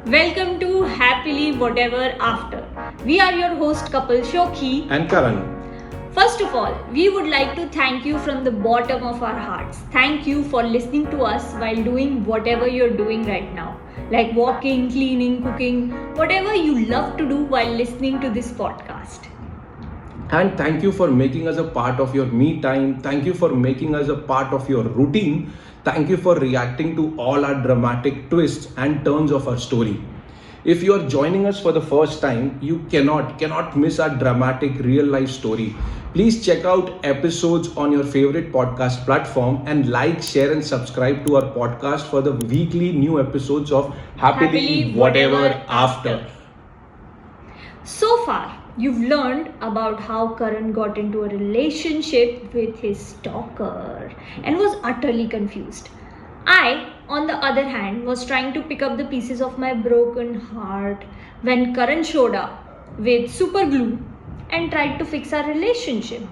Welcome to Happily Whatever After. We are your host couple Shokhi and Karan. First of all, we would like to thank you from the bottom of our hearts. Thank you for listening to us while doing whatever you're doing right now. Like walking, cleaning, cooking, whatever you love to do while listening to this podcast. And thank you for making us a part of your me time. Thank you for making us a part of your routine. Thank you for reacting to all our dramatic twists and turns of our story. If you are joining us for the first time, you cannot miss our dramatic real life story. Please check out episodes on your favorite podcast platform and like, share and subscribe to our podcast for the weekly new episodes of Happily Whatever After. So far, you've learned about how Karan got into a relationship with his stalker and was utterly confused. I, on the other hand, was trying to pick up the pieces of my broken heart when Karan showed up with super glue and tried to fix our relationship.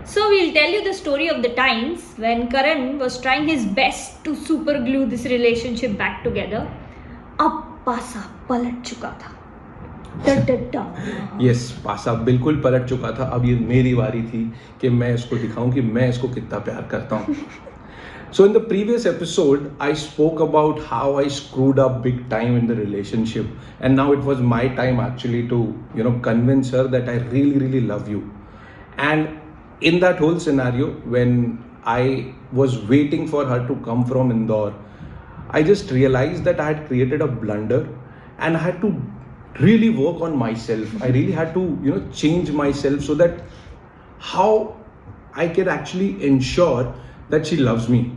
So we'll tell you the story of the times when Karan was trying his best to super glue this relationship back together. अब पासा पलट चुका था. Yes पासा बिल्कुल पलट चुका था. अब ये मेरी बारी थी कि मैं इसको दिखाऊं कि मैं इसको कितना प्यार करता हूं. So in the previous episode, I spoke about how I screwed up big time in the relationship, and now it was my time actually to convince her that I really love you. And in that whole scenario, when I was waiting for her to come from Indore, I just realized that I had created a blunder, and I had to really work on myself. I really had to change myself so that how I can actually ensure that she loves me.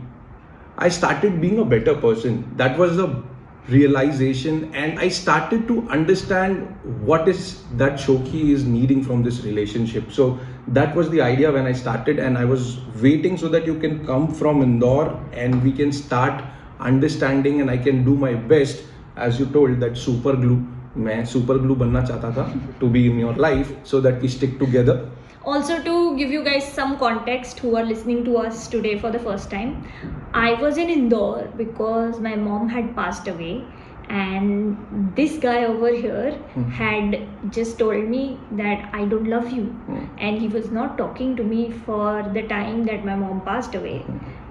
I started being a better person. That was the realization, and I started to understand what is that Shokhi is needing from this relationship. So that was the idea when I started, and I was waiting so that you can come from Indore and we can start understanding, and I can do my best, as you told, that super glue. मैं super glue बनना चाहता था to be in your life so that we stick together. Also, to give you guys some context who are listening to us today for the first time, I was in Indore because my mom had passed away, and this guy over here had just told me that I don't love you, and he was not talking to me for the time that my mom passed away.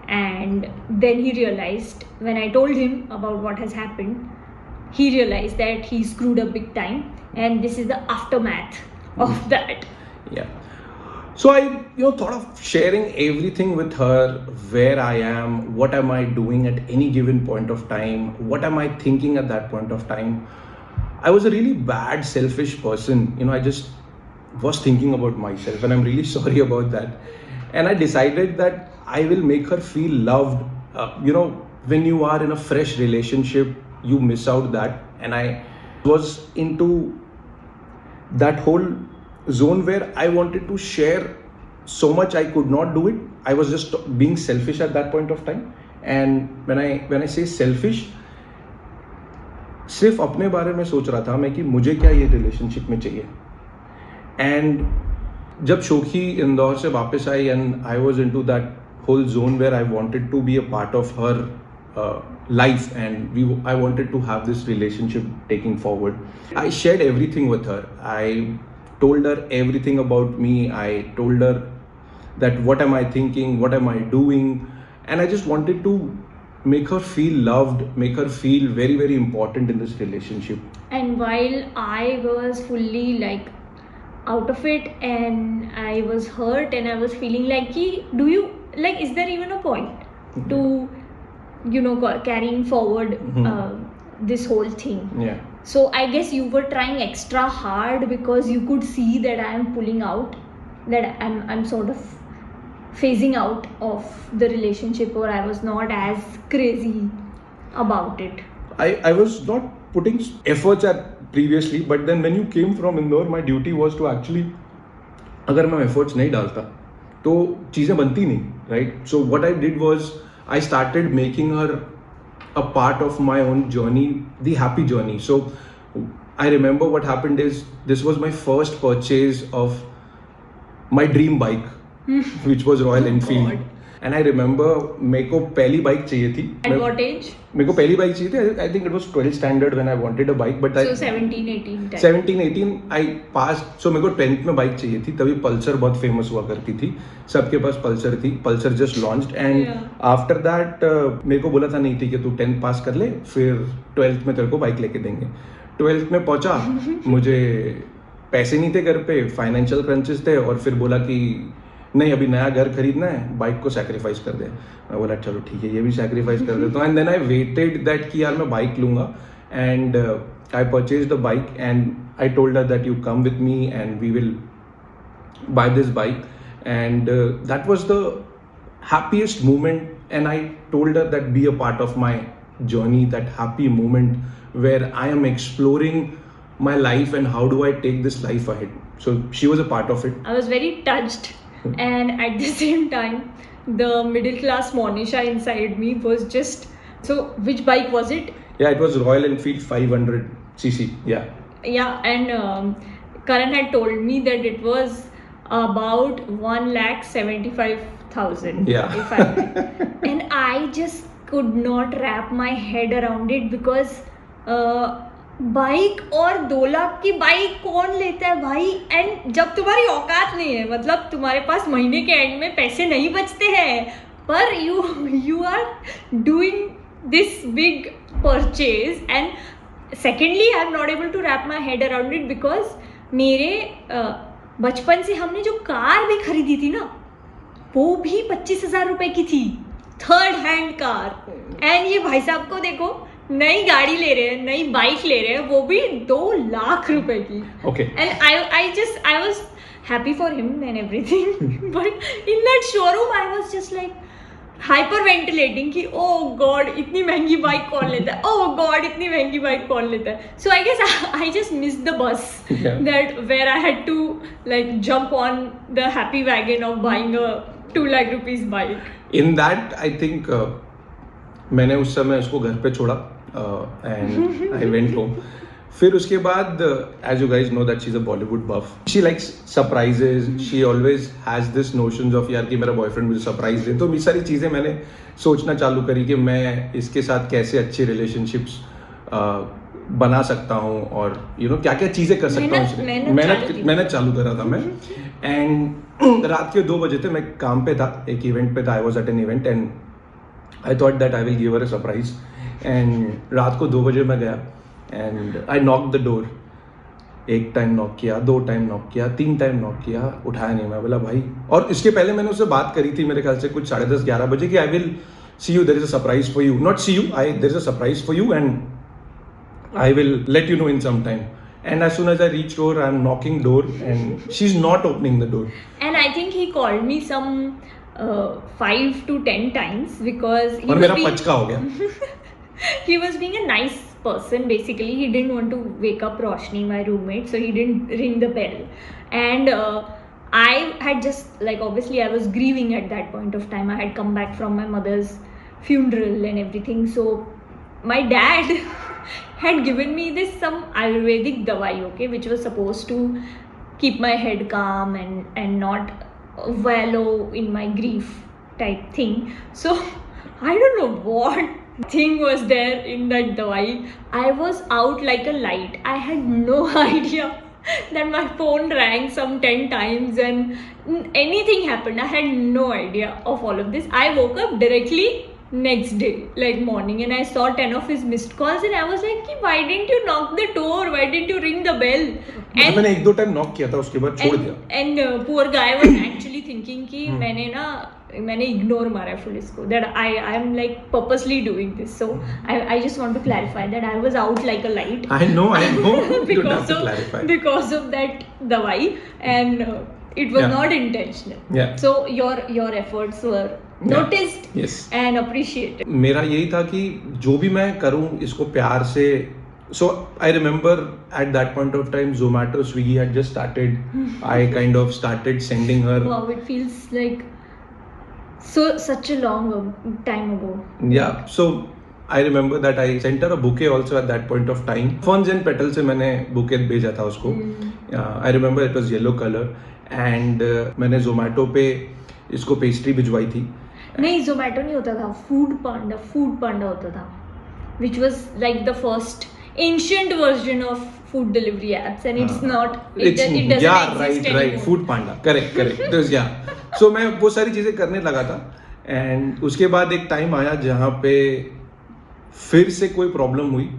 And then he realized, when I told him about what has happened, he realized that he screwed up big time, and this is the aftermath of that. Yeah. So I thought of sharing everything with her, where I am, what am I doing at any given point of time, what am I thinking at that point of time. I was a really bad, selfish person. I just was thinking about myself, and I'm really sorry about that. And I decided that I will make her feel loved. When you are in a fresh relationship, you miss out that. And I was into that whole zone where I wanted to share so much. I could not do it. I was just being selfish at that point of time. And when I say selfish, सिर्फ अपने बारे में सोच रहा था मैं कि मुझे क्या ये रिलेशनशिप में चाहिए. एंड जब शोखी इंदौर से वापस आई, and I was into that whole zone where I wanted to be a part of her life, and I wanted to have this relationship taking forward. I shared everything with her. I told her everything about me. I told her that what am I thinking, what am I doing, and I just wanted to make her feel loved, make her feel very important in this relationship. And while I was fully like out of it, and I was hurt, and I was feeling like, is there even a point to carrying forward this whole thing? Yeah. So I guess you were trying extra hard because you could see that I am pulling out, that I'm sort of phasing out of the relationship, or I was not as crazy about it. I was not putting efforts at previously, but then when you came from Indore, my duty was to actually, अगर मैं efforts नहीं डालता तो चीज़ें बनती नहीं, right? So what I did was I started making her a part of my own journey, the happy journey. So I remember what happened is, this was my first purchase of my dream bike, which was Royal Enfield. And I remember मेरे को पहली bike चाहिए थी. At what age? मेरे को पहली bike चाहिए थी. I think it was 12th standard when I wanted a bike, but So 17, 18 time. 17-18 आई पास. सो मेरे को 10th में बाइक चाहिए थी. तभी पल्सर बहुत फेमस हुआ करती थी, सबके पास पल्सर थी. Pulsar just launched and after that मेरे को बोला था नहीं ठीक है तू 10th पास कर ले, फिर 12th में तेरे को बाइक लेके देंगे. 12th में पहुंचा, मुझे पैसे नहीं थे घर पे, फाइनेंशियल क्रंचेस थे, और फिर बोला कि नहीं अभी नया घर खरीदना है, बाइक को सैक्रिफाइस कर दे. मैं बोला चलो ठीक है ये भी सैक्रिफाइस कर देता हूँ. And then I waited that कि यार मैं बाइक लूंगा. And I purchased the bike and I told her that you come with me and we will buy this bike. And that was the happiest moment, and I told her that be a part of my journey, that happy moment where I am exploring my life and how do I take this life ahead. So she was a part of it. I was very touched, and at the same time, the middle class Monisha inside me was just. So, which bike was it? Yeah, it was Royal Enfield 500cc. Yeah. Yeah, and Karan had told me that it was about 1,75,000. Yeah. If I and I just could not wrap my head around it because bike और 2 लाख की bike कौन लेता है भाई. And जब तुम्हारी औकात नहीं है, मतलब तुम्हारे पास महीने के एंड में पैसे नहीं बचते हैं, पर you are doing this big purchase. And secondly I am not able to wrap my head around it because मेरे बचपन से हमने जो कार भी खरीदी थी ना, वो भी 25,000 रुपए की थी, 3rd हैंड कार. एंड ये भाई साहब को देखो, नई गाड़ी ले रहे हैं, नई बाइक ले रहे हैं, वो भी 2 लाख रुपए की. Okay. And I was happy for him and everything, but in that showroom I was just like hyper ventilating कि ओ गॉड इतनी महंगी बाइक कौन लेता है, ओ गॉड इतनी महंगी बाइक कौन लेता है. So I guess I just miss the bus that where I had to like jump on the happy wagon of buying a 2 lakh rupees bike. In that I think मैंने उस समय उसको घर पे छोड़ा and I went home. फिर उसके बाद as you guys know that she's a Bollywood buff. She likes surprises. She always has this notions of यार कि मेरा बॉयफ्रेंड मुझे सरप्राइज दे. तो ये सारी चीज़ें मैंने सोचना चालू करी कि मैं इसके साथ कैसे अच्छे रिलेशनशिप्स बना सकता हूँ और क्या क्या चीज़ें कर सकता हूँ. मेहनत चालू करा था मैं. एंड रात के 2 बजे थे, मैं काम पे था, एक इवेंट पे था. I was at an event and I thought that I will give her a surprise. And रात को 2 बजे मैं गया and I knock the door. 1 time knock किया, 2 टाइम नॉक किया, 3 टाइम नॉक किया, उठाया नहीं. मैं बोला भाई, और इसके पहले मैंने उससे बात करी थी मेरे ख्याल से कुछ 10:30-11 बजे कि I will see you, there is a surprise for you. Not see you, there is a surprise for you and I will let you know in some time. And as soon as I reach door, I'm knocking door and she's not opening the door. And I think he called me some 5 to 10 times because he और मेरा पचका हो गया. He was being a nice person basically. He didn't want to wake up Roshni, my roommate, so he didn't ring the bell. And I had just like obviously I was grieving at that point of time. I had come back from my mother's funeral and everything. So my dad had given me this some Ayurvedic dawai, okay, which was supposed to keep my head calm and not wallow in my grief type thing. So I don't know what thing was there in that dawai. I was out like a light. I had no idea that my phone rang some 10 times and anything happened. I had no idea of all of this. I woke up directly next day like morning and I saw 10 of his missed calls and I was like why didn't you knock the door, why didn't you ring the bell. And मैंने 1-2 time knock किया था, उसके बाद छोड़ दिया. And poor guy was actually thinking कि मैंने ignore मारा फुल इसको, that I am like purposely doing this. So I just want to clarify that I was out like a light. I know you don't have to clarify because of that dawai and it was not intentional. So your efforts were noticed and appreciated. मेरा यही था कि जो भी मैं करूं इसको प्यार से. So I remember at that point of time Zomato, Swiggy had just started. I kind of started sending her. Wow, it feels like such a long time ago. Yeah, so I remember that I sent her a bouquet also at that point of time. Ferns and Petals से मैंने bouquet भेजा था उसको. I remember it was yellow color and मैंने Zomato पे इसको pastry भिजवाई थी नहीं जोमेटो नहीं होता था, फूड पांडा होता था, which was like the first ancient version of food delivery apps, and it's not, it doesn't exist anymore. Food Panda, correct तो या सो मैं वो सारी चीजें करने लगा था. एंड उसके बाद एक टाइम आया जहाँ पे फिर से कोई प्रॉब्लम हुई.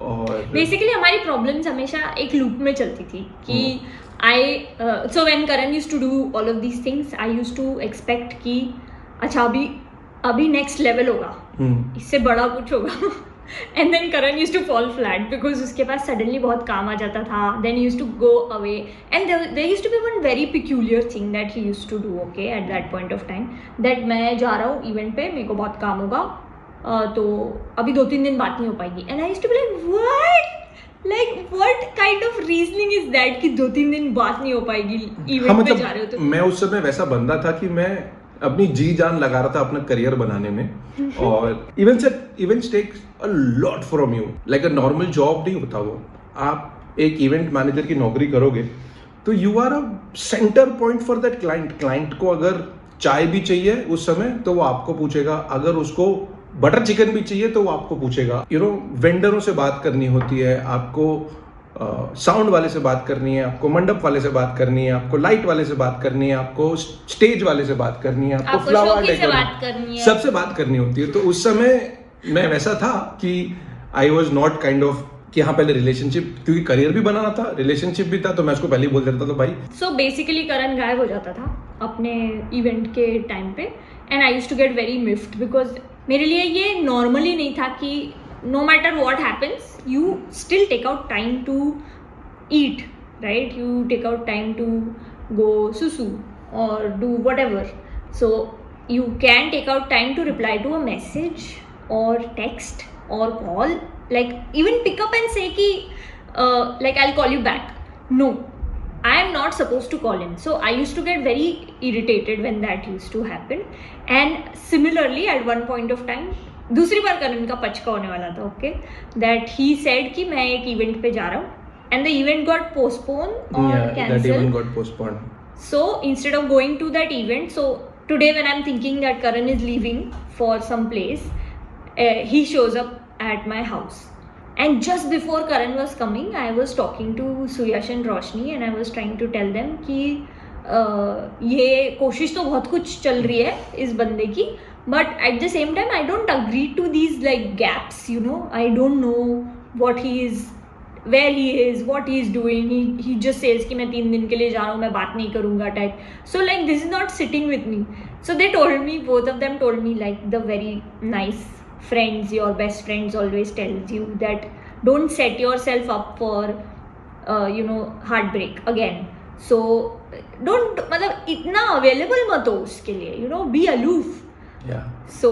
और बेसिकली हमारी प्रॉब्लम्स हमेशा एक लूप में चलती थी कि so when Karan used to do all of these things, I used to expect कि अच्छा अभी नेक्स्ट लेवल होगा, इससे बड़ा कुछ होगा. And then Karan used to fall flat because उसके पास suddenly बहुत काम आ जाता था. Then he used to go away, and there used to be one very peculiar thing that he used to do, okay, at that point of time, that मैं जा रहा हूँ event पे, मेरे को बहुत काम होगा, तो अभी 2-3 दिन बात नहीं हो पाएगी. And I used to be like, what kind of reasoning is that कि 2-3 दिन बात नहीं हो पाएगी इवेंट पे जा रहे हो तो. मैं उस समय वैसा बंदा था कि मैं अपनी जी जान लगा रहा था अपना करियर बनाने में. और events take a lot from you. Like a normal job नहीं होता वो. आप एक इवेंट मैनेजर की नौकरी करोगे तो you are a centre point for that client को अगर चाय भी चाहिए उस समय तो वो आपको पूछेगा, अगर उसको बटर चिकन भी चाहिए तो वो आपको पूछेगा. वेंडरों से बात करनी होती है आपको, साउंड वाले से बात करनी है आपको, मंडप वाले से बात करनी है आपको, लाइट वाले से बात करनी है आपको, स्टेज वाले से बात करनी है आपको, फ्लावर डेकोरेशन सबसे बात करनी होती है. तो उस समय मैं वैसा था कि I was not kind of कि हाँ पहले रिलेशनशिप, क्योंकि करियर भी बनाना था, रिलेशनशिप भी था, तो मैं उसको पहले ही बोल देता था भाई. सो बेसिकली करण गायब हो जाता था अपने इवेंट के टाइम पे, and I used to get very miffed because मेरे लिए ये नॉर्मली नहीं था कि no matter what happens, you still take out time to eat, right? You take out time to go susu or do whatever. So you can take out time to reply to a message or text or call, like even pick up and say ki like I'll call you back. No, I am not supposed to call him. So I used to get very irritated when that used to happen. And similarly at one point of time, दूसरी बार करण का पचका होने वाला था, okay, that he said कि मैं एक event पे जा रहा हूँ, and the event got postpone और cancel. So instead of going to that event, so today when I am thinking that Karan is leaving for some place, he shows up at my house. And just before Karan was coming, I was talking to Suyash and Roshni, and I was trying to tell them कि ये कोशिश तो बहुत कुछ चल रही है इस बंदे की, but at the same time I don't agree to these like gaps, I don't know what he is, where he is, what he is doing. He just says कि मैं 3 दिन के लिए जा रहा हूँ, मैं बात नहीं करूँगा type. So like this is not sitting with me. So they told me, both of them told me, like the very nice friends, your best friends always tells you that don't set yourself up for heartbreak again. So don't, मतलब इतना available मत हो उसके लिए, be aloof. Yeah. So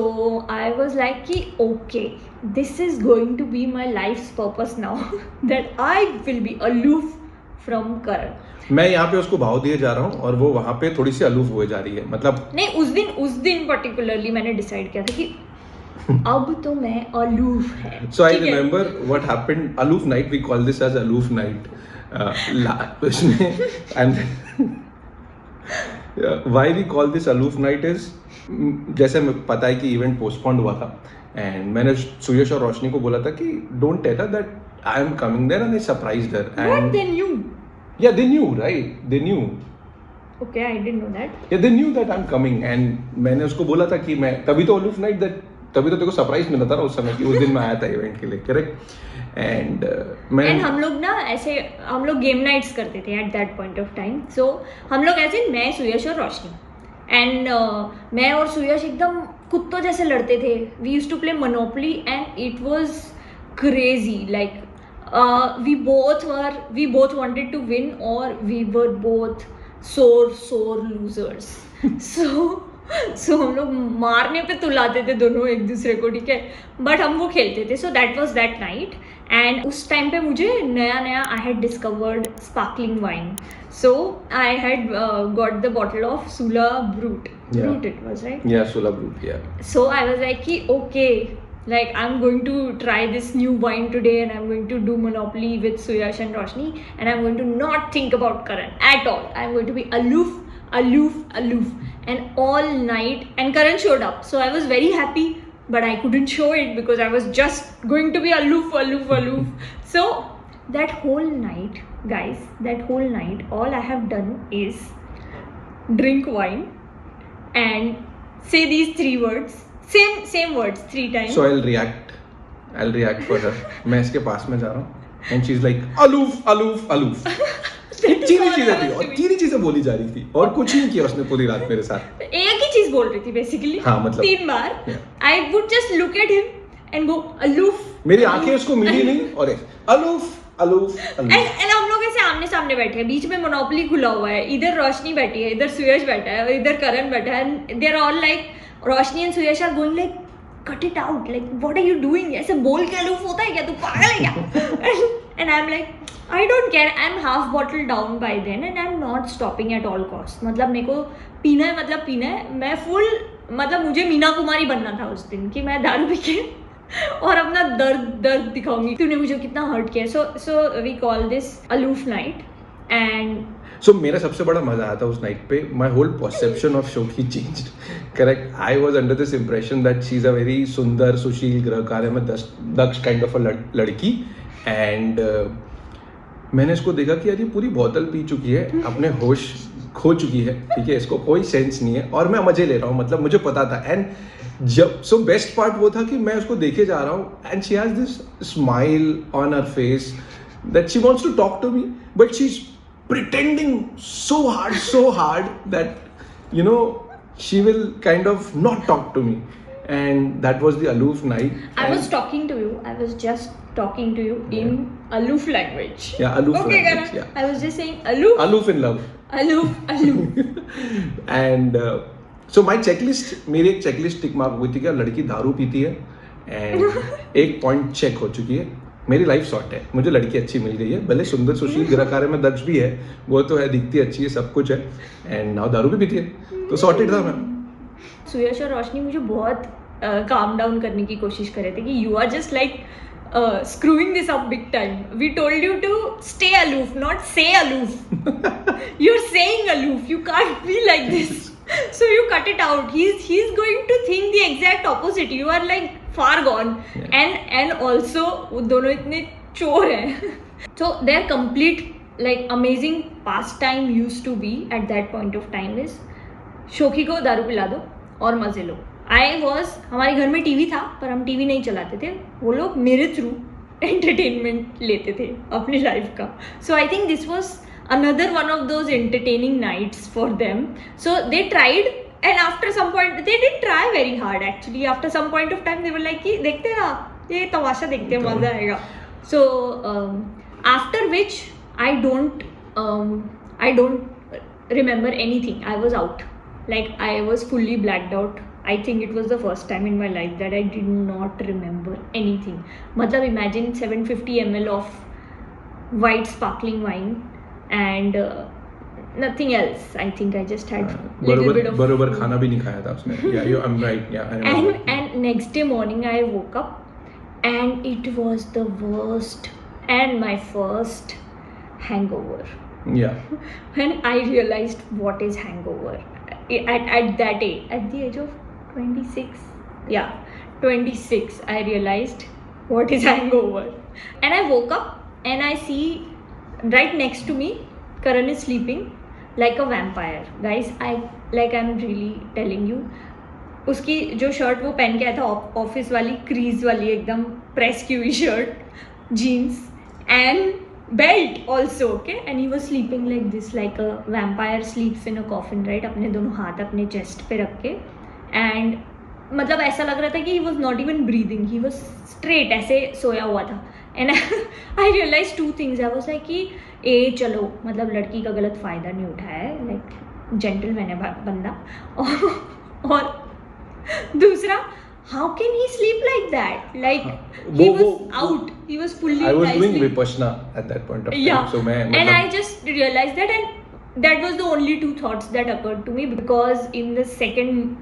I was like कि okay, this is going to be my life's purpose now that I will be aloof from Karan. मैं यहाँ पे उसको भाव दिए जा रहा हूँ और वो वहाँ पे थोड़ी सी अलूफ हुए जा रही है. मतलब नहीं, उस दिन पर्टिकुलरली मैंने डिसाइड किया था कि अब तो मैं अलूफ है. So I remember what happened. Aloof night, we call this as aloof night. Why we call this aloof night is, जैसे पता है कि इवेंट पोस्टपोन्ड हुआ था, एंड मैंने सुयश और रोशनी को बोला था कि don't tell her that I am coming there, and I surprised her. And they knew, yeah they knew, right, they knew. Okay, I didn't know that. Yeah they knew that I am coming, and मैंने उसको बोला था कि मैं तभी तो aloof night, that तभी तो तेरे को सरप्राइज मिला था ना उस समय कि उस दिन मैं आया था इवेंट के लिए, करेक्ट. एंड हम लोग ना ऐसे, हम लोग गेम नाइट्स करते थे at that point of time. So हम लोग ऐसे, मैं, सुयश और रोशनी, एंड मैं और सुयश एकदम कुत्तों जैसे लड़ते थे. We used to play Monopoly and it was crazy. Like we both wanted to win, or we were both sore losers. so हम लोग मारने पे तुलाते थे दोनों एक दूसरे को, ठीक है, बट हम वो खेलते थे. सो that was that night, and उस टाइम पे मुझे नया I had discovered sparkling wine. So I had got the bottle of Sula Brut. Brut it was, right? Yeah, Sula Brut, yeah. So I was like कि okay, like I'm going to try this new wine today, and I'm going to do Monopoly with Suyash and Roshni, and I'm going to not think about Karan at all. I'm going to be aloof. aloof. And all night, and Karan showed up. So I was very happy, but I couldn't show it because I was just going to be aloof. So that whole night, guys, all I have done is drink wine and say these 3 words, same words 3 times. So I'll react for her. मैं इसके पास में जा रहा हूँ and she's like aloof. चीनी चीजें थी और चीनी चीजें बोली जा रही थी और कुछ नहीं किया उसने पूरी रात मेरे साथ. एक ही चीज बोल रही थी बेसिकली. हाँ, मतलब 3 बार. I would just look at him and go aloof. मेरी आंखें उसको मिली नहीं और aloof. And हम लोग ऐसे आमने सामने बैठे हैं, बीच में मोनोपोली खुला हुआ है. इधर रोशनी बैठी है, इधर सुयश बैठा है और इधर करण बैठा है. And they are all like, Roshni and Suyash are going like, cut it out, like what are you doing? ऐसे बोल के aloof होता है क्या? तू पागल है क्या? And I'm like, I don't care. I'm half bottled down by then and I'm not stopping at all costs. मतलब मेरे को पीना है. मैं full, मतलब मुझे मीना कुमारी बनना था उस दिन कि मैं दारू पी के और अपना दर्द दिखाऊंगी. तूने मुझे कितना हर्ट किया. So we call this aloof night. And so मेरा सबसे बड़ा मजा आया था उस नाइट पे. My whole perception of Shokhi changed. Correct. I was under this impression that she's a very सुंदर सुशील ग्रह कार्य में दक्ष kind of a लड़की. And मैंने इसको देखा कि यार ये पूरी बोतल पी चुकी है, अपने होश खो चुकी है. ठीक है, इसको कोई सेंस नहीं है और मैं मजे ले रहा हूँ. मतलब मुझे पता था. एंड जब सो बेस्ट पार्ट वो था कि मैं उसको देखे जा रहा हूँ and she has this smile on her face that she wants to talk to me but she is pretending so hard that you know she will kind of not talk to me. And that was the aloof night. I was talking to you. I was just talking to you in aloof language. Yeah, aloof okay, language. Yeah. I was just saying aloof. Aloof in love. Aloof. And so my checklist, मेरी एक checklist tick mark हुई थी कि लड़की दारू पीती है and एक पॉइंट चेक हो चुकी है. मेरी लाइफ सॉर्ट है. मुझे लड़की अच्छी मिल गई है. भले सुंदर सुशील ग्रह कार्य में दक्ष भी है, वो तो है, दिखती अच्छी है, सब कुछ है. एंड नाउ दारू भी पीती है, तो सॉर्टेड था मैं. सुयश और रोशनी मुझे बहुत काम डाउन करने की कोशिश कर रहे थे कि you are just like screwing this up big time. We told you to stay aloof, not say aloof. You're saying aloof. You can't be like this. So you cut it out. He's going to think the exact opposite. You are like far gone. Yeah. And also दोनों इतने चोर हैं. So their complete like amazing pastime used to be at that point of time is शोखी को दारू पिला दो और मजे लो. हमारे घर में टीवी था पर हम टीवी नहीं चलाते थे. वो लोग मेरे थ्रू एंटरटेनमेंट लेते थे अपनी लाइफ का. So I think this was another one of those entertaining nights for them. So they tried and after some point they didn't try very hard actually. After some point of time they were like कि देखते ना ये तमाशा देखते हैं मजा आएगा. So after which I don't remember anything. I was out, like I was fully blacked out. I think it was the first time in my life that I did not remember anything. मतलब imagine 750 ml of white sparkling wine and nothing else. I think I just had little bit of बरोबर खाना भी नहीं खाया था उसने. Yeah, I'm right. Yeah, I remember. And next day morning I woke up and it was the worst and my first hangover. Yeah. When I realized what is hangover at that age, at the age of 26, yeah, 26, I realized what is hangover. And I woke up and I see right next to me Karan is sleeping like a vampire. Guys, I'm really telling you, उसकी जो shirt वो पहन के आया था office वाली crease वाली एकदम प्रेस की हुई shirt, jeans and belt also. Okay, and he was sleeping like this, like a vampire sleeps in a coffin, right. अपने दोनों हाथ अपने चेस्ट पे रख के एंड मतलब ऐसा लग रहा था कि he was not even breathing, he was straight ऐसे सोया हुआ था. And I realise 2 things. I was like कि चलो मतलब लड़की का गलत फ़ायदा नहीं उठाया है, लाइक जेंटलमैन है बंदा. और दूसरा, how can he sleep like that? Like he was out, he was fully. I was doing Vipassana at that point of time. Yeah. So and I just realized that, and that was the only 2 thoughts that occurred to me, because in the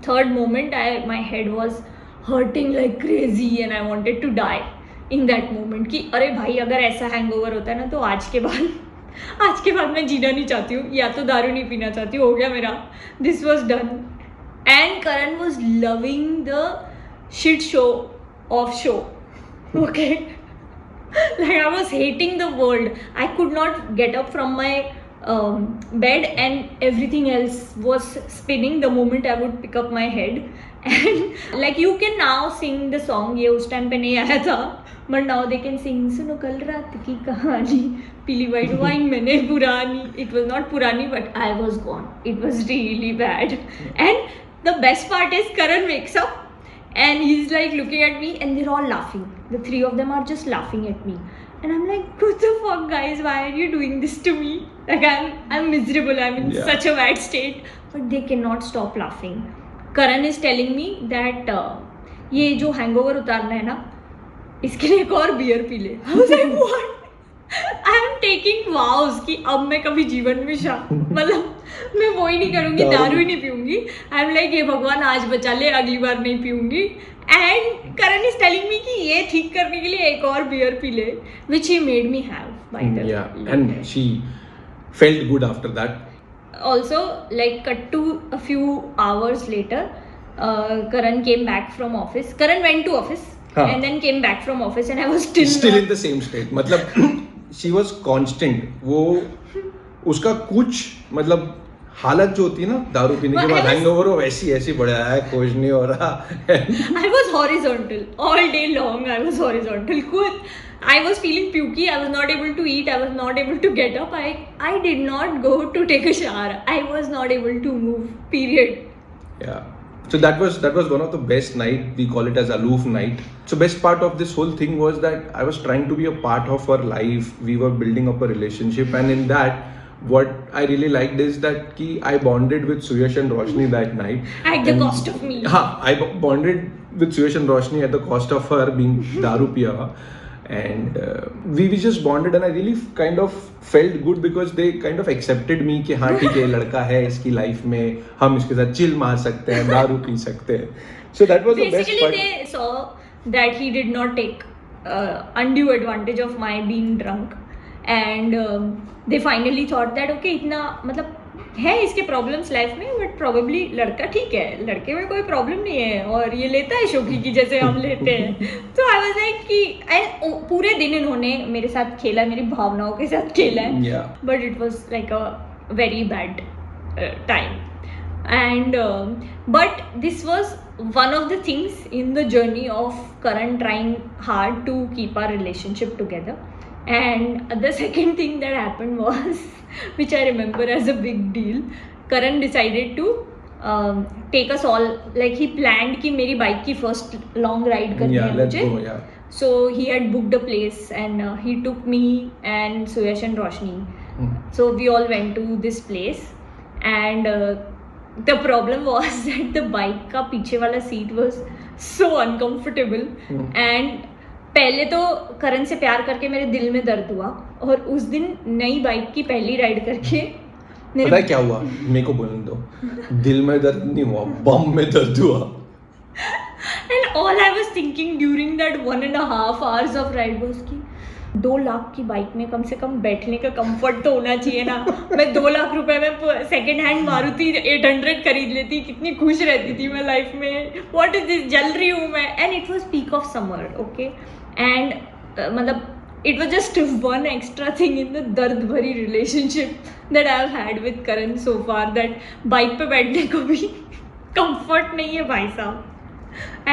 third moment my head was hurting like crazy and I wanted to die in that moment. कि अरे भाई अगर ऐसा hangover होता है ना तो आज के बाद आज के बाद मैं जीना नहीं चाहती हूँ, या तो दारू नहीं पीना चाहती हूँ, हो गया मेरा, this was done. And Karan was loving the shit show off show. Okay, like I was hating the world. I could not get up from my bed, and everything else was spinning the moment I would pick up my head. And like you can now sing the song, ये उस time पे नहीं आया था, but now they can sing, सुनो कल रात की कहानी, पीली white wine मैंने पुरानी. It was not पुरानी, but I was gone. It was really bad. And the best part is Karan wakes up and he's like looking at me, and they're all laughing. The three of them are just laughing at me, and I'm like, what the fuck, guys, why are you doing this to me? Like I'm miserable, I'm in such a bad state, but they cannot stop laughing. Karan is telling me that ये जो hangover उतारना है ना, इसके लिए एक और beer पी ले. I was like, what? I am taking vows कि अब मैं कभी जीवन में मतलब मैं वो ही नहीं करूँगी, दारू ही नहीं पीऊँगी. आई एम लाइक, ये भगवान आज बचा ले, अगली बार नहीं पीऊँगी. And Karan is telling me कि ये ठीक करने के लिए एक और बियर पी ले, which he made me have by the way. And she felt good after that. Also, like cut to a few hours later, Karan came back from office. Karan went to office and then came back from office, and I was still in the same state. मतलब she was constant. वो उसका कुछ मतलब हालत जो होती है ना दारू पीने के बाद हैंगओवर, वो वैसी ऐसी बढ़ा है, कुछ नहीं हो रहा. I was horizontal all day long. I was horizontal. I was feeling pukey. I was not able to eat. I was not able to get up. I did not go to take a shower. I was not able to move. Period. Yeah. So that was one of the best night. We call it as aloof night. So best part of this whole thing was that I was trying to be a part of her life. We were building up a relationship, and in that, what I really liked is that I bonded with Suyash and Roshni that night. At the cost of me. I bonded with Suyash and Roshni at the cost of her being daru piya. And we just bonded, and I really kind of felt good because they kind of accepted me कि हाँ ठीक है, लड़का है, इसकी life में हम इसके साथ चिल मार सकते हैं, दारू पी सकते हैं. So that was the best part. Basically, they saw that he did not take undue advantage of my being drunk, and they finally thought that okay, इतना मतलब है इसके प्रॉब्लम्स लाइफ में, बट प्रोबेबली लड़का ठीक है, लड़के में कोई प्रॉब्लम नहीं है, और ये लेता है शोकी की जैसे हम लेते हैं. तो आई वाज लाइक कि एंड पूरे दिन इन्होंने मेरे साथ खेला, मेरी भावनाओं के साथ खेला है, but it was like a very bad time. And but this was one of the things in the journey of Karan trying hard to keep our relationship together. And the second thing that happened was, which I remember as a big deal, Karan decided to take us all, like he planned कि मेरी bike की first long ride करनी है मुझे. So he had booked a place, and he took me and Suyash and Roshni. So we all went to this place, and the problem was that the bike का पीछे वाला seat was so uncomfortable. And पहले तो करण से प्यार करके मेरे दिल में दर्द हुआ, और उस दिन नई बाइक की पहली राइड करके पता है क्या हुआ, मेरे को बोलने दो. दिल में दर्द नहीं हुआ, बम में दर्द हुआ. And all I was thinking during that 1.5 hours of ride was कि 2 लाख की बाइक में कम से कम बैठने का कंफर्ट तो होना चाहिए ना. मैं 2 लाख रुपए में सेकेंड हैंड मारुति 800 खरीद लेती, कितनी खुश रहती थी मैं लाइफ में. व्हाट इज दिस, जल रही हूँ मैं. And it was peak of summer, okay, and मतलब it was just one extra thing in the दर्द भरी relationship that I have had with Karan so far, that bike पे बैठने को भी comfort नहीं है भाई साहब.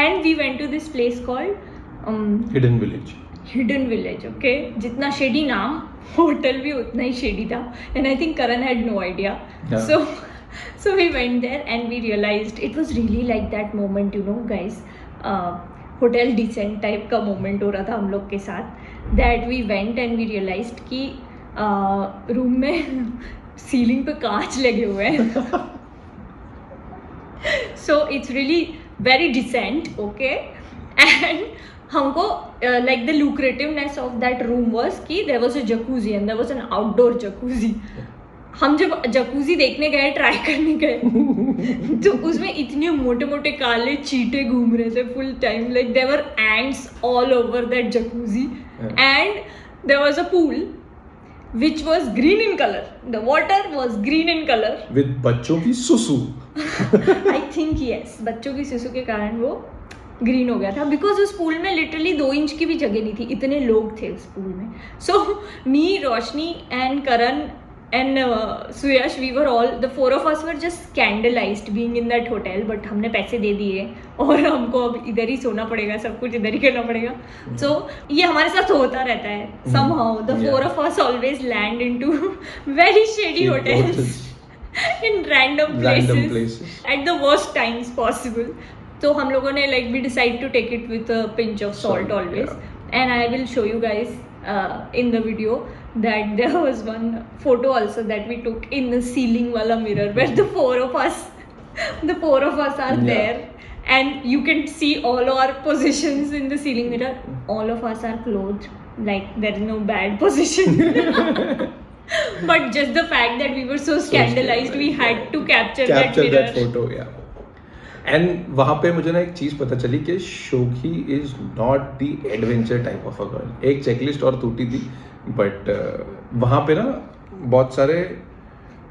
And we went to this place called Hidden Village, okay. जितना shady नाम, होटल भी उतना ही shady था, and I think Karan had no idea. So we went there and we realized it was really like that moment, you know guys, hotel decent type का moment हो रहा था हम लोग के साथ. That we went and we realised कि room में सीलिंग पे कांच लगे हुए हैं. So it's really very decent, okay. And हमको like the lucrativeness of that room was कि there was a jacuzzi and there was an outdoor jacuzzi. हम जब जकूजी देखने गए, ट्राई करने गए, तो उसमें इतने मोटे मोटे काले चीटे घूम रहे थे full time, like there were ants all over that jacuzzi. And there was a pool, which was green in color. The water was green in color. With बच्चों की सुसु. I think yes, बच्चों की सुसु के कारण वो ग्रीन हो गया था, बिकॉज उस पूल में लिटरली 2 इंच की भी जगह नहीं थी, इतने लोग थे उस पूल में. So me, Roshni and Karan and Suyash, we were all, the 4 of us were just scandalised being in that hotel. But हमने पैसे दे दिए और हमको अब इधर ही सोना पड़ेगा, सब कुछ इधर ही करना पड़ेगा. सो ये हमारे साथ होता रहता है. somehow the 4 of us always land into very shady hotels in random places at the worst times possible. So हम लोगों ने like we decide to take it with a pinch of salt always. And I will show you guys in the video that there was one photo also that we took in the ceiling wala mirror where the 4 of us are there, and you can see all our positions in the ceiling mirror. All of us are clothed, like there is no bad position. But just the fact that we were so scandalized, we had to capture that mirror. That photo, yeah. And वहाँ पे मुझे ना एक चीज़ पता चली कि शोकी is not the adventure type of a girl. एक चेकलिस्ट और टूटी थी, बट वहाँ पे ना बहुत सारे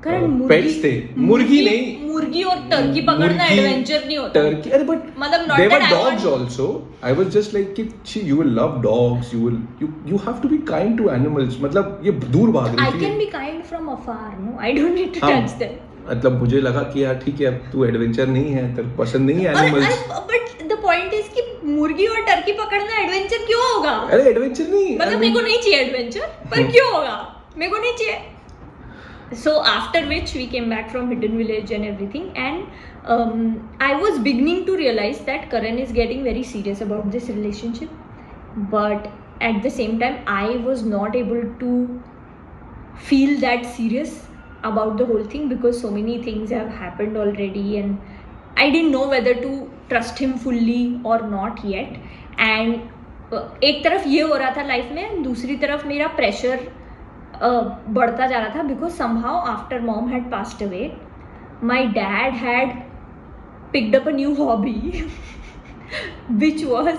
पेट्स थे. मुर्गी नहीं, मुर्गी और टर्की पकड़ना एडवेंचर नहीं होता. टर्की, अरे बट मतलब they were dogs also. I was just like कि you will love dogs, you have to be kind to animals. मतलब ये दूर भाग रही थी. I can be kind from afar, no, I don't need to touch them. मतलब मुझे लगा कि यार ठीक है, अब तू एडवेंचर नहीं है, तेरे को पसंद नहीं है animals. But the point is कि मुर्गी और टर्की पकड़ना एडवेंचर क्यों होगा? अरे एडवेंचर नहीं, मतलब मेरे को नहीं चाहिए एडवेंचर, पर क्यों होगा? मेरे को नहीं चाहिए. So after which we came back from Hidden Village and everything, and I was beginning to realize that Karan is getting very serious about this relationship, but at the same time I was not able to feel that serious about the whole thing because so many things have happened already and I didn't know whether to trust him fully or not yet. And एक तरफ ये हो रहा था life में, दूसरी तरफ मेरा प्रेशर बढ़ता जा रहा था because somehow after mom had passed away, my dad had picked up a new hobby which was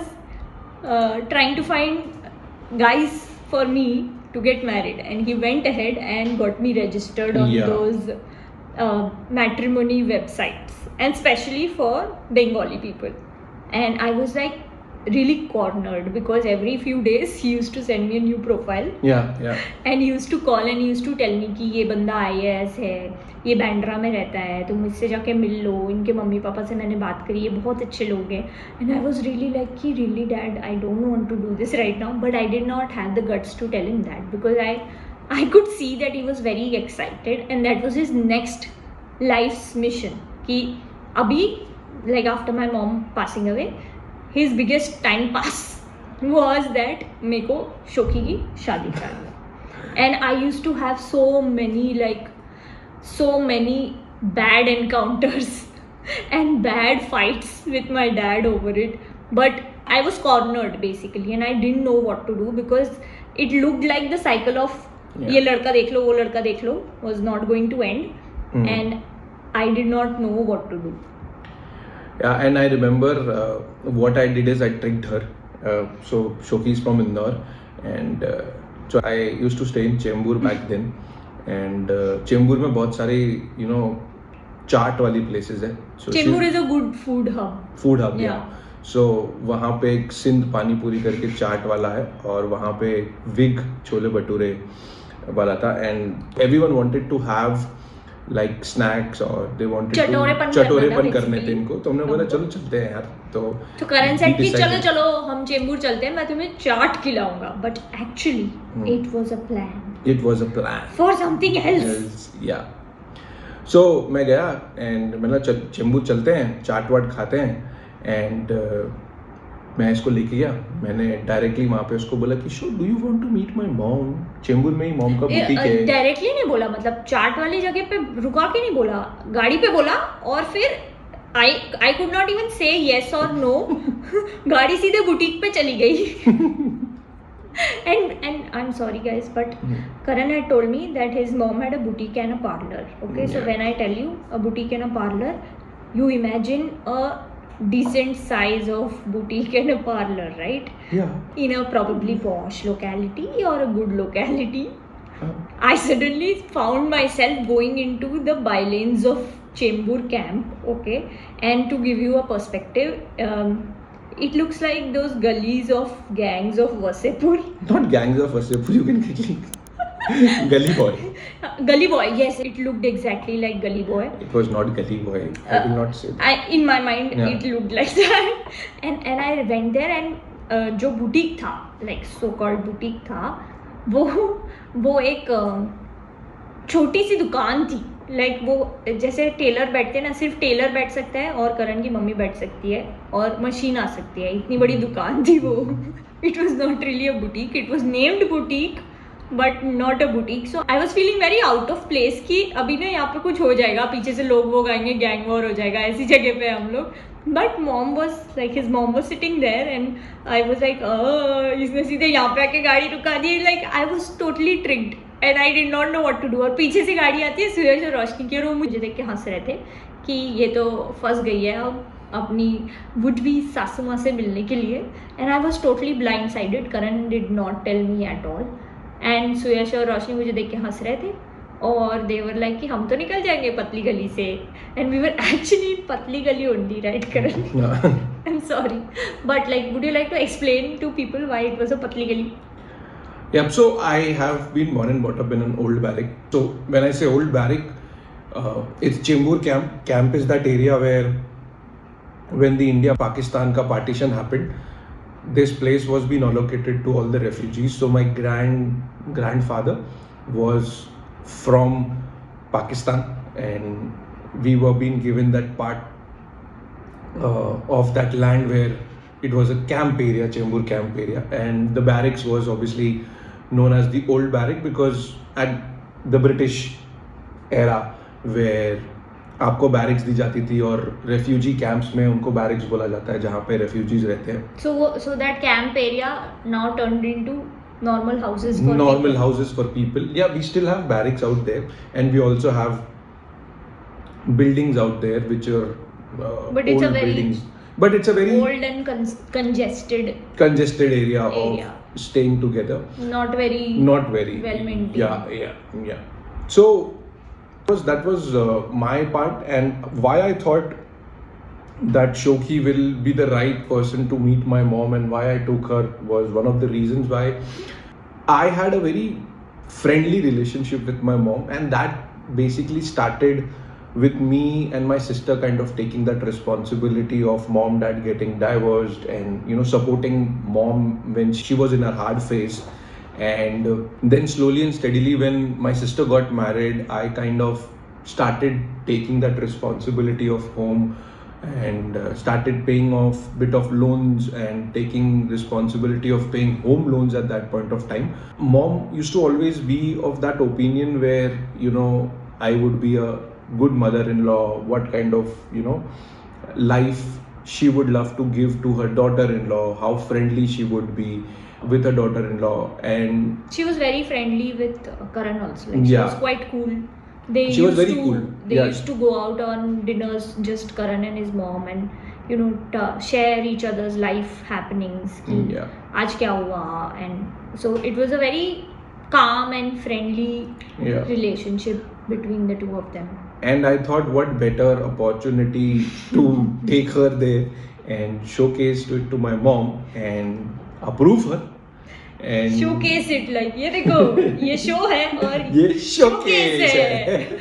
trying to find guys for me to get married, and he went ahead and got me registered on those matrimony websites, and especially for Bengali people. And I was like really cornered because every few days he used to send me a new profile. And he used to call and he used to tell me कि ये बंदा IAS है, ये बैंड्रा में रहता है, तुम इससे जाके मिल लो, इनके मम्मी पापा से मैंने बात करी, ये बहुत अच्छे लोग हैं. And I was really like कि really dad, I don't want to do this right now, but I did not have the guts to tell him that because I could see that he was very excited and that was his next life's mission. कि अभी like after my mom passing away, his biggest time pass was that मेरे को शोकी की शादी करानी. And I used to have so many bad encounters and bad fights with my dad over it, but I was cornered basically and I didn't know what to do because it looked like the cycle of ये लड़का देख लो वो लड़का देख लो was not going to end. And I did not know what to do. Yeah, and I remember what I did is I tricked her. So Shoki is from Indore, and so I used to stay in Chembur back then. And Chembur में बहुत सारे चाट वाली places है. So Chembur is a good food hub. Food hub, yeah. So वहाँ पे एक सिंध पानी पूरी करके चाट वाला है और वहाँ पे विग छोले भटूरे वाला था, and everyone wanted to have like snacks or they wanted चटोरेपन करने थे इनको. तो हमने बोला चलो चलते हैं यार. तो करण सेड कि चलो हम चेंबूर चलते हैं, मैं तुम्हें चाट खिलाऊंगा. But actually it was a plan for something else. Yeah. So मैं गया and मैंने चेंबूर चलते हैं, चाट वाट खाते हैं. And मैं इसको लेके गया. मैंने डायरेक्टली वहाँ पे उसको बोला कि so do you want to meet my mom. Chembur में ही मॉम का बुटीक है. डायरेक्टली नहीं बोला, मतलब चाट वाली जगह पे रुका के नहीं बोला, गाड़ी पे बोला. और फिर I could not even say yes or no. गाड़ी सीधे बुटीक पे चली गई. and I'm sorry guys, but Karan had told me that his mom had a boutique and a parlor. Okay, so when I tell you a boutique and a parlor, you imagine a decent size of boutique and a parlor, right? Yeah. In a probably posh locality or a good locality. I suddenly found myself going into the bylanes of Chembur camp, okay? And to give you a perspective, it looks like those gullies of gangs of Wasepur. Not gangs of Wasepur, you can quickly. Gully boy. Gully boy, yes, it looked exactly like gully boy. It was not gully boy. I will not say that. In my mind, Yeah. it looked like that. And I went there and जो boutique था, like so called boutique था, वो एक छोटी सी दुकान थी. Like वो जैसे टेलर बैठते हैं ना, सिर्फ टेलर बैठ सकता है और करण की मम्मी बैठ सकती है और मशीन आ सकती है, इतनी बड़ी दुकान थी वो. It was not really a boutique, it was named boutique but not a boutique. So I was feeling very out of place कि अभी ना यहाँ पे कुछ हो जाएगा, पीछे से लोग वो आएंगे, गैंग वॉर हो जाएगा, ऐसी जगह पे हम लोग. But mom was like, his mom was sitting there and I was like, इसने सीधे यहाँ पे आके गाड़ी रुका दी. Like I was totally tricked and I did not know what to do. और पीछे से गाड़ी आती है सूरज और रोशनी की, और वो मुझे देख के हंस रहे थे कि ये तो फंस गई है अब अपनी वुड बी सासू माँ से मिलने के लिए. And I was totally blindsided. Karan did not tell me at all. And Suyash और रोशनी मुझे देख के हंस रहे थे और दे वर लाइक कि हम तो निकल जाएंगे पतली गली से. एंड वी वर एक्चुअली पतली गली only, right Karan? I am sorry but like would you like to explain to people why it was a पतली गली? Yeah, so I have been born and brought up in an old barrack. So when I say old barrack, it's Chembur camp. Camp is that area where, when the India-Pakistan ka partition happened, this place was being allocated to all the refugees. So my grandfather was from Pakistan, and we were being given that part of that land where it was a camp area, Chembur camp area, and the barracks was obviously known as the old barrack because at the British era where आपको barracks दी जाती थी और refugee camps में उनको barracks बोला जाता है जहाँ पे refugees रहते हैं. So that camp area now turned into normal houses for normal people. houses for people. Yeah, we still have barracks out there, and we also have buildings out there which are But it's old a very buildings. But it's a very old and congested area area. of staying together. Not very well maintained. Yeah. So that was my part, and why I thought that Shoki will be the right person to meet my mom and why I took her was one of the reasons why I had a very friendly relationship with my mom, and that basically started with me and my sister kind of taking that responsibility of mom dad getting divorced and supporting mom when she was in her hard phase. And then slowly and steadily when my sister got married, I kind of started taking that responsibility of home and started paying off bit of loans and taking responsibility of paying home loans at that point of time. Mom used to always be of that opinion where I would be a good mother-in-law, what kind of life she would love to give to her daughter-in-law, how friendly she would be with her daughter-in-law. And she was very friendly with Karan also. Like, she Yeah. was quite cool. She was very cool. They Yeah. used to go out on dinners, just Karan and his mom, and share each other's life happenings. कि Yeah. आज क्या हुआ? And so it was a very calm and friendly Yeah. relationship between the two of them. And I thought, what better opportunity to take her there and showcase it to my mom and approve her. And Showcase it, like ये देखो ये show है और ये showcase showcase है. है.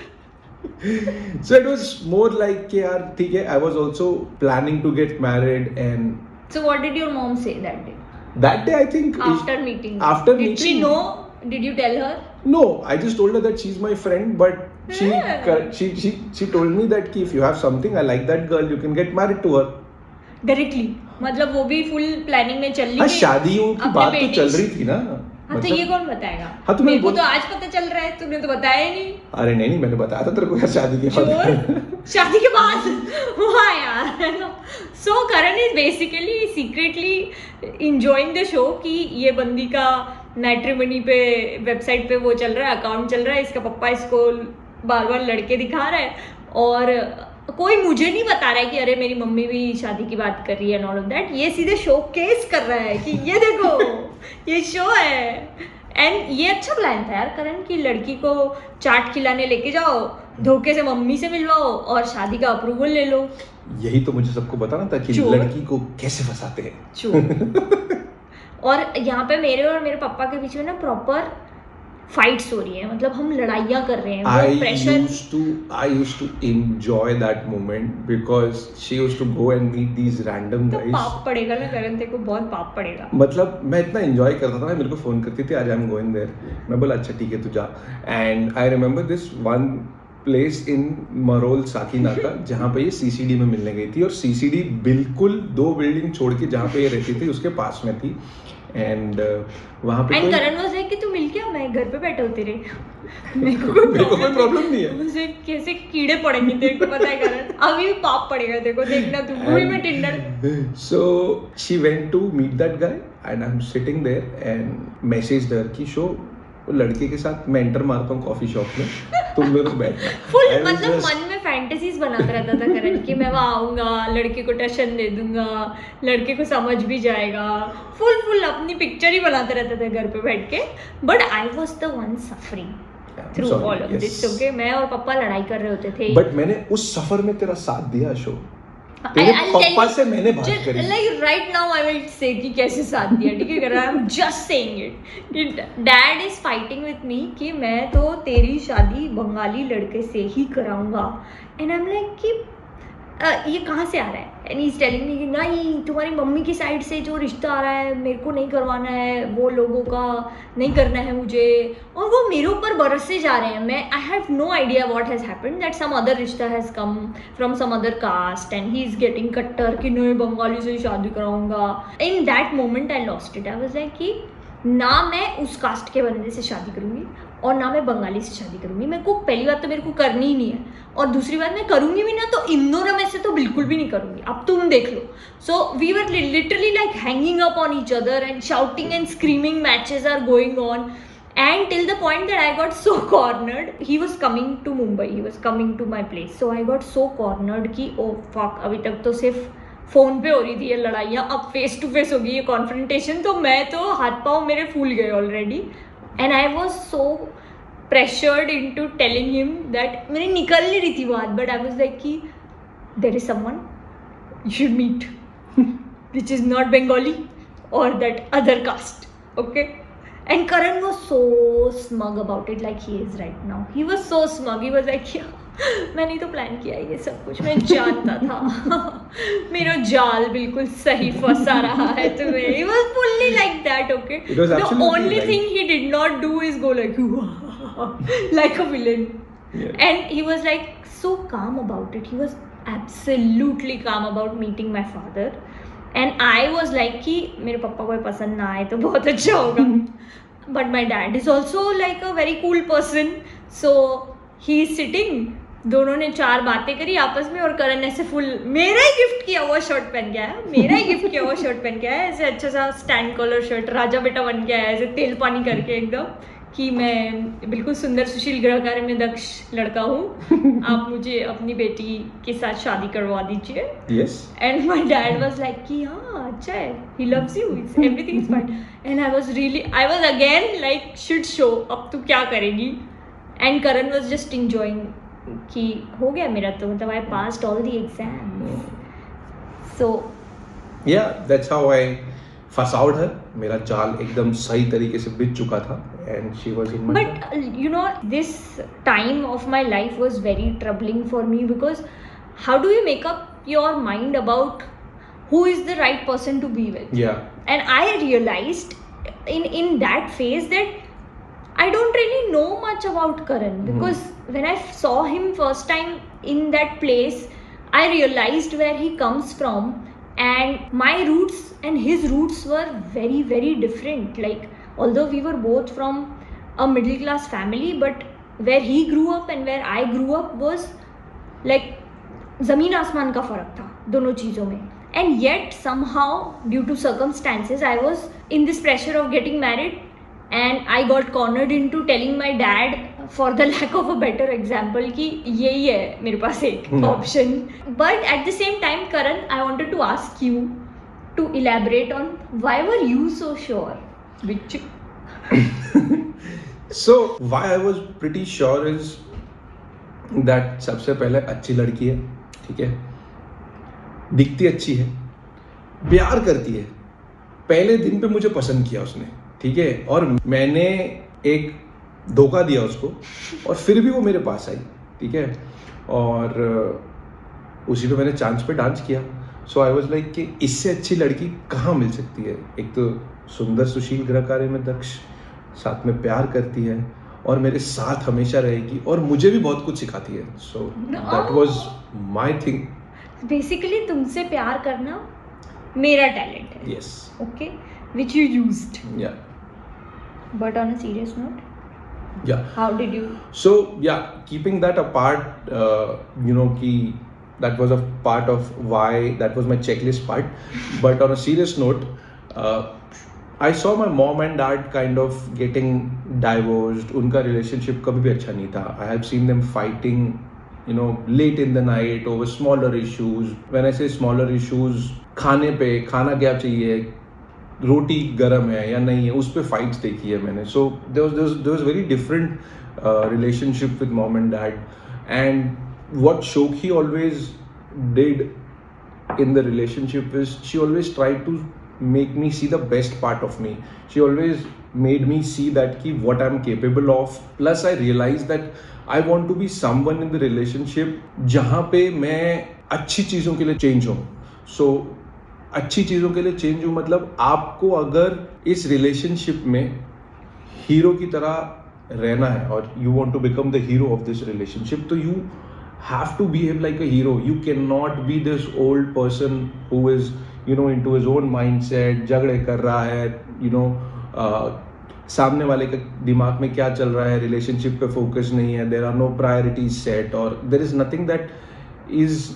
So it was more like कि यार ठीक है, I was also planning to get married, and So what did your mom say that day? that day I think After meeting. After did meeting. she know? Did you tell her? No, I just told her that she's my friend, but Yeah. she told me that कि if you have something, I like that girl, you can get married to her. Directly. मतलब वो भी full planning में चल रही हाँ, थी. शादियों की अपने बात तो बेटी चल रही थी ना. हाँ तो ये कौन बताएगा? हाँ, तो मैं मेरे को बोल- तो आज पता चल रहा है, तुमने तो बताया ही नहीं. अरे नहीं, मैंने बताया था तेरे को यार शादी के बाद. चोर. शादी के बाद हुआ यार. So Karan is basically secretly enjoying the show कि ये बंदी का मैट्रिमनी पे वेबसाइट पे वो चल रहा है, अकाउंट चल रहा है, इसका पप्पा इसको बार बार लड़के दिखा रहा है और कोई मुझे नहीं बता रहा है कि अरे मेरी मम्मी भी शादी की बात कर रही है एंड ऑल ऑफ दैट. ये सीधे शोकेस कर रहा है कि ये देखो ये शो है. एंड ये अच्छा प्लान था यार करण की लड़की को चाट खिलाने लेके जाओ, धोखे से मम्मी से मिलवाओ और शादी का अप्रूवल ले लो। यही तो मुझे सबको बताना था कि चोर। लड़की को कैसे फंसाते हैं। चोर। और यहाँ पे मेरे और मेरे पापा के बीच में ना प्रॉपर फाइट्स हो रही है, मतलब हम लड़ाइयाँ कर रहे हैं, वो pressure. I used to enjoy that moment because she used to go and meet these random तो guys. पाप पड़ेगा ना करण, तेरे को बहुत पाप पड़ेगा। मतलब मैं इतना एंजॉय करता था ना, मेरे को फोन करती थी आज आई एम गोइंग देयर, मैं बोला अच्छा ठीक है तू जा। And I remember this one place in Marol Sakinaka जहाँ पे ये सीसीडी में मिलने गई थी, और सीसीडी बिल्कुल 2 बिल्डिंग छोड़ के जहाँ पे ये रहती थी उसके पास में थी। एंड वहाँ पे एंड करण वाज लाइक कि तू मिल क्या, मैं घर पे बैठा हूँ तेरे। मेरे को कोई प्रॉब्लम नहीं है। मुझे कैसे कीड़े पड़ेंगे तेरे को पता है करण, अभी भी पाप पड़ेगा तेरे को, देखना तू भूल में Tinder. So she went to meet that guy and I'm sitting there and messaged her कि शो लड़के के साथ मैं एंटर मारता हूँ कॉफी शॉप में, तुम लोग बैठना। फुल मतलब मन में फैंटेसीज बनाता रहता था करण कि मैं वहाँ आऊंगा, लड़के को टशन दे दूंगा, लड़के को समझ भी जाएगा, फुल अपनी पिक्चर ही बनाता रहता था घर पे बैठ के। But I was the one suffering through all of this. Okay, मैं और पापा लड़ाई कर रहे होते थे। बट मैंने उस सफर में तेरा साथ दिया शो, तेरे पापा से मैंने बात करी। Like right now I will say कि कैसे साथ दिया, ठीक है करण, I am just saying it कि dad is fighting with me कि मैं तो तेरी शादी बंगाली लड़के से ही कराऊंगा। एंड आई एम लाइक कि ये कहाँ से आ रहा है? And he is telling me कि नहीं, तुम्हारी मम्मी की साइड से जो रिश्ता आ रहा है मेरे को नहीं करवाना है, वो लोगों का नहीं करना है मुझे, और वो मेरे ऊपर बरसते जा रहे हैं। मैं I have no idea what has happened, that some other रिश्ता has come from some other caste and he is getting कट्टर कि नहीं बंगाली से शादी कराऊंगा। In that moment I lost it. I was like कि ना मैं उस कास्ट के बंदे से शादी करूँगी और ना मैं बंगाली से शादी करूँगी। मेरे को पहली बात तो मेरे को करनी ही नहीं है, और दूसरी बात मैं करूँगी भी ना तो इन दोनों में से तो बिल्कुल भी नहीं करूँगी। अब तुम देख लो। So we were literally like hanging up on each other and shouting and screaming, matches are going on and till the point that I got so cornered. He was coming to Mumbai, he was coming to my place, so I got so cornered कि oh fuck, अभी तक तो सिर्फ phone पे हो रही थी ये लड़ाइयाँ, अब फेस टू फेस होगी ये कॉन्फ्रंटेशन। तो मैं तो हाथ पाँव मेरे फूल गए already, and I was so pressured into telling him that मेरी निकल नहीं रही थी बात, बट आई वॉज लाइक कि there is someone you should meet which is not Bengali और that other caste, okay. And Karan was so smug about it, like he is right now. He was so smug. He was like, मैंने ही तो plan किया ये सब कुछ, मैं जानता था मेरा जाल बिल्कुल सही फंसा रहा है तुम्हें। He was fully like that, okay. The only thing he did not do is go like like a villain. Yeah. And he was like so calm about it. He was absolutely calm about meeting my father. And I was like कि मेरे पापा को पसंद ना आए तो बहुत अच्छा होगा। But my dad is also like a very cool person. So he is sitting, दोनों ने 4 बातें करी आपस में, और करण ऐसे फुल मेरा ही गिफ्ट किया हुआ शर्ट पहन के आया, मेरा ही गिफ्ट किया हुआ शर्ट पहन के आया, ऐसे अच्छा सा स्टैंड कॉलर शर्ट राजा बेटा बन के आया, ऐसे तेल पानी करके एकदम कि मैं बिल्कुल सुंदर सुशील गृह कार्य में दक्ष लड़का हूँ, आप मुझे अपनी बेटी के साथ शादी करवा दीजिए। Yes. And my dad was like कि हाँ अच्छा है, he loves you, everything is fine. And I was again like shit show, अब तू क्या करेगी? And Karan was just enjoying कि हो गया मेरा तो, मतलब I passed all the exams. So yeah, that's how I फसाउड her. मेरा जाल एकदम सही तरीके से बिछ चुका था and she was in my but you know, this time of my life was very troubling for me, because how do you make up your mind about who is the right person to be with? Yeah. And I realized in that phase that I don't really know much about Karan, because when I saw him first time in that place, I realized where he comes from, and my roots and his roots were very very different. Like although we were both from a middle class family, but where he grew up and where I grew up was like ज़मीन आसमान का फ़र्क था दोनों चीज़ों में. And yet somehow due to circumstances I was in this pressure of getting married, and I got cornered into telling my dad, for the lack of a better example, कि यही है मेरे पास एक option. But at the same time, Karan, I wanted to ask you to elaborate on why were you so sure? Which So why I was pretty sure is that सबसे पहले अच्छी लड़की है, ठीक है, दिखती अच्छी है, प्यार करती है, पहले दिन पे मुझे पसंद किया उसने, ठीक है, और मैंने एक धोखा दिया उसको और फिर भी वो मेरे पास आई, ठीक है, और उसी पे मैंने चांस पे डांस किया. सो आई वाज लाइक कि इससे अच्छी लड़की कहाँ मिल सकती है. एक तो सुंदर सुशील गृह कार्य में दक्ष, साथ में प्यार करती है और मेरे साथ हमेशा रहेगी और मुझे भी बहुत कुछ सिखाती है. So that was my thing. Basically तुमसे प्यार करना मेरा टैलेंट है. Yes. Okay, which you used. Yeah. But on a serious note, yeah. How did you? So yeah, keeping that apart, कि that was a part of why that was my checklist part. But on a serious note, I saw my mom and dad kind of getting divorced. उनका relationship कभी भी अच्छा नहीं था. I have seen them fighting, late in the night over smaller issues. When I say smaller issues, खाने पे खाना क्या चाहिए, रोटी गरम है या नहीं है, उस पे फाइट्स देखी है मैंने. सो there was very different relationship with mom and dad. And what Shokhi always did in the relationship is she always tried to make me see the best part of me. She always made me see that ki what I'm capable of. Plus I realized that I want to be someone in the relationship जहाँ पे मैं अच्छी चीज़ों के लिए change हूँ. सो अच्छी चीज़ों के लिए चेंज हूँ मतलब आपको अगर इस रिलेशनशिप में हीरो की तरह रहना है और you want to become the hero of this relationship, तो you have to behave like a hero. You cannot be this old person who is into his own mindset, झगड़े कर रहा है, सामने वाले के दिमाग में क्या चल रहा है, रिलेशनशिप पे फोकस नहीं है, there are no priorities set, or there is nothing that is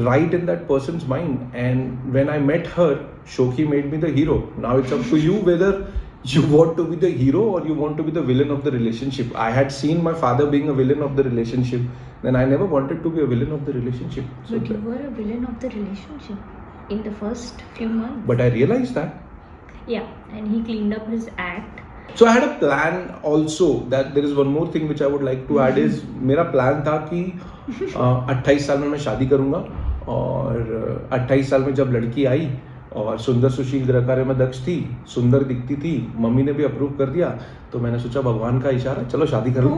right in that person's mind. And when I met her, Shokhi made me the hero. Now it's up to you whether you want to be the hero or you want to be the villain of the relationship. I had seen my father being a villain of the relationship, then I never wanted to be a villain of the relationship. But you were a villain of the relationship in the first few months. But I realized that. Yeah, and he cleaned up his act. So I had a plan also, that there is one more thing which I would like to add is मेरा plan था कि 28 साल में मैं शादी करूँगा और 28 साल में जब लड़की आई और सुंदर सुशील गृह कार्य में दक्ष थी, सुंदर दिखती थी, मम्मी ने भी अप्रूव कर दिया, तो मैंने सोचा भगवान का इशारा, चलो शादी कर लो.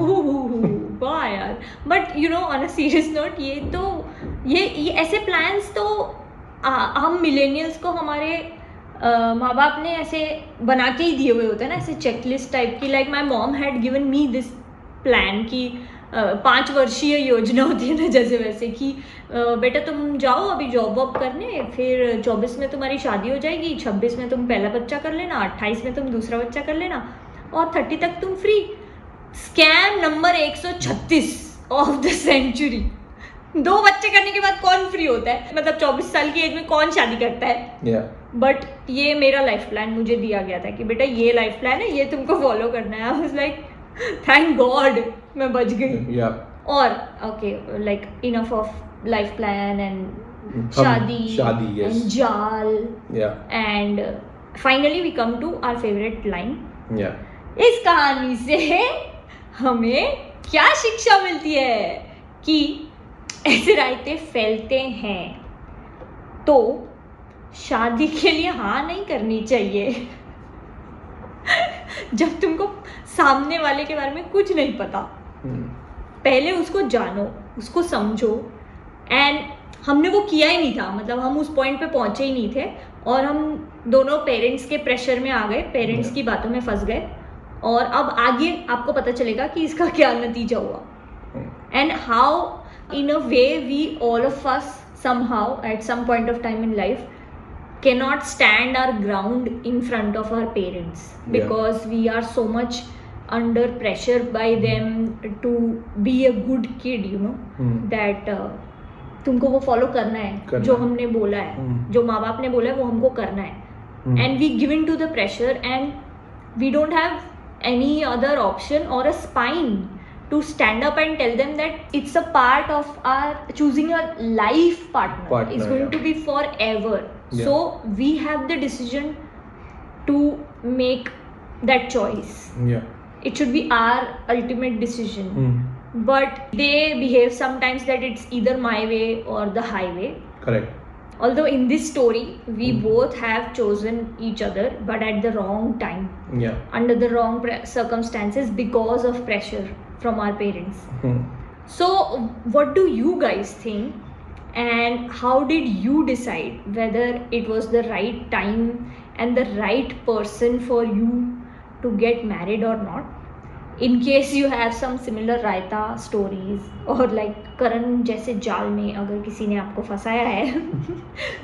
वाह यार. But on a serious note, ये ऐसे प्लान्स तो हम मिलेनियल्स को हमारे माँ बाप ने ऐसे बना के ही दिए हुए होते हैं ना, ऐसे चेकलिस्ट टाइप की. Like my mom had given me this plan की 5 वर्षीय योजना होती है ना, जैसे वैसे कि बेटा तुम जाओ अभी जॉब वॉब करने, फिर 24 में तुम्हारी शादी हो जाएगी, 26 में तुम पहला बच्चा कर लेना, 28 में तुम दूसरा बच्चा कर लेना और 30 तक तुम free. Scam number 136 of the century. 2 बच्चे करने के बाद कौन फ्री होता है? मतलब 24 साल की एज में कौन शादी करता है? बट ये मेरा लाइफ प्लान मुझे दिया गया था कि बेटा ये लाइफ प्लान है, ये तुमको फॉलो करना है. I was like thank God मैं बच गई. और okay, like enough of life plan and शादी एंड जाल. And finally we come to our favourite line. इस कहानी से हमें क्या शिक्षा मिलती है कि ऐसे रायते फैलते हैं तो शादी के लिए हाँ नहीं करनी चाहिए. जब तुमको सामने वाले के बारे में कुछ नहीं पता, पहले उसको जानो, उसको समझो. एंड हमने वो किया ही नहीं था, मतलब हम उस पॉइंट पे पहुंचे ही नहीं थे और हम दोनों पेरेंट्स के प्रेशर में आ गए, पेरेंट्स की बातों में फंस गए. और अब आगे आपको पता चलेगा कि इसका क्या नतीजा हुआ. And how in a way we all of us somehow at some point of time in life cannot stand our ground in front of our parents because we are so much under pressure by them to be a good kid, that तुमको वो follow करना है, जो हमने बोला है, जो माँ बाप ने बोला है वो हमको करना है. and we give in to the pressure and we don't have any other option or a spine to stand up and tell them that it's a part of our choosing a life partner is going to be forever. So we have the decision to make that choice. it should be our ultimate decision. Hmm. But they behave sometimes that it's either my way or the highway. Correct. Although in this story, we both have chosen each other, but at the wrong time, Yeah. under the wrong circumstances because of pressure from our parents. Hmm. So, what do you guys think? And how did you decide whether it was the right time and the right person for you to get married or not? In case you have some similar raita stories or like करण जैसे जाल में अगर किसी ने आपको फंसाया है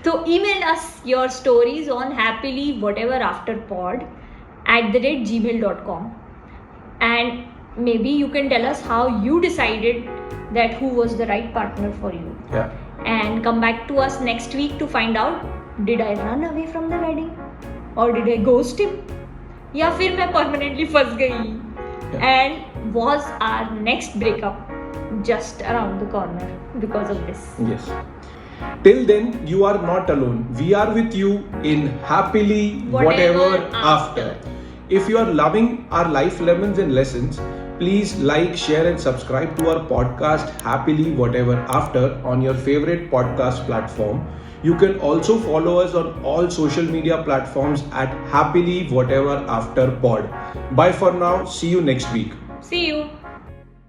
तो email us your stories on happilywhateverafterpod@gmail.com and maybe you can tell us how you decided that who was the right partner for you. Yeah. And come back to us next week to find out, did I run away from the wedding or did I ghost him? या फिर मैं permanently फंस गई? And was our next breakup just around the corner because of this? Yes. Till then, you are not alone. We are with you in happily whatever after. If you are loving our life lemons and lessons, please like, share and subscribe to our podcast Happily Whatever After on your favorite podcast platform. You can also follow us on all social media platforms at Happily Whatever After Pod. Bye for now. See you next week. See you.